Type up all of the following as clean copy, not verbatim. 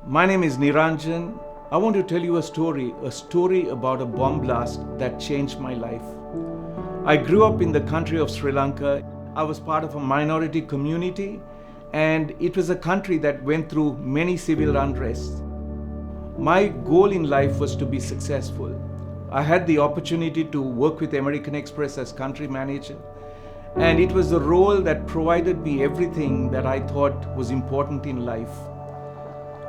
My name is Niranjan. I want to tell you a story about a bomb blast that changed my life. I grew up in the country of Sri Lanka. I was part of a minority community, and it was a country that went through many civil unrests. My goal in life was to be successful. I had the opportunity to work with American Express as country manager, and it was a role that provided me everything that I thought was important in life.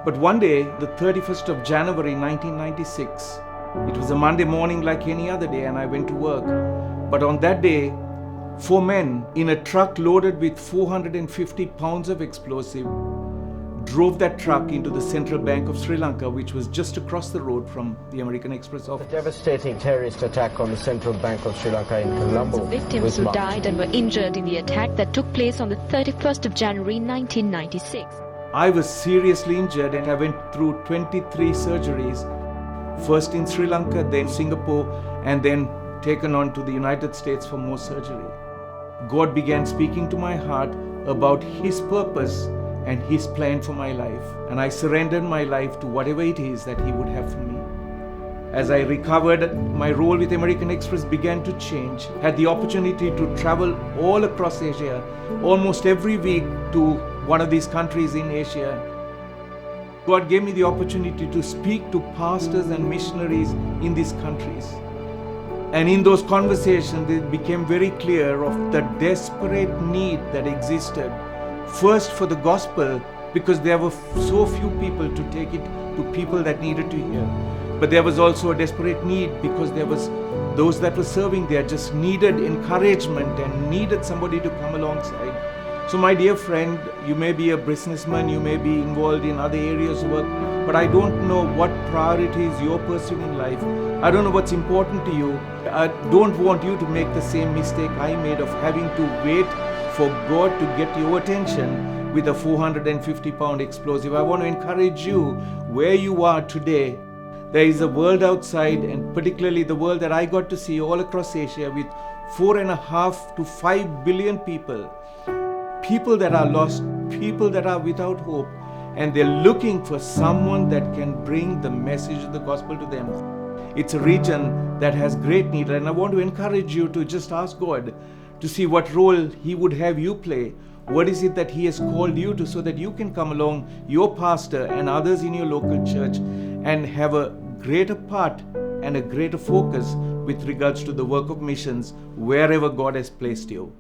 But one day, the 31st of January 1996, it was a Monday morning like any other day, and I went to work. But on that day, 4 men in a truck loaded with 450 pounds of explosive drove that truck into the Central Bank of Sri Lanka, which was just across the road from the American Express office. A devastating terrorist attack on the Central Bank of Sri Lanka in Colombo. Victims who died and were injured in the attack that took place on the 31st of January 1996. I was seriously injured and I went through 23 surgeries, first in Sri Lanka, then Singapore, and then taken on to the United States for more surgery. God began speaking to my heart about His purpose and His plan for my life, and I surrendered my life to whatever it is that He would have for me. As I recovered, my role with American Express began to change. Had the opportunity to travel all across Asia, almost every week to one of these countries in Asia. God gave me the opportunity to speak to pastors and missionaries in these countries. And in those conversations, it became very clear of the desperate need that existed. First for the gospel, because there were so few people to take it to people that needed to hear. But there was also a desperate need because there was those that were serving there just needed encouragement and needed somebody to come alongside. So my dear friend, you may be a businessman, you may be involved in other areas of work, but I don't know what priorities you're pursuing in life. I don't know what's important to you. I don't want you to make the same mistake I made of having to wait for God to get your attention with a 450-pound explosive. I want to encourage you where you are today. There is a world outside, and particularly the world that I got to see all across Asia with 4.5 to 5 billion people. People that are lost, people that are without hope, and they're looking for someone that can bring the message of the gospel to them. It's a region that has great need, and I want to encourage you to just ask God to see what role He would have you play. What is it that He has called you to, so that you can come along, your pastor and others in your local church, and have a greater part and a greater focus with regards to the work of missions wherever God has placed you.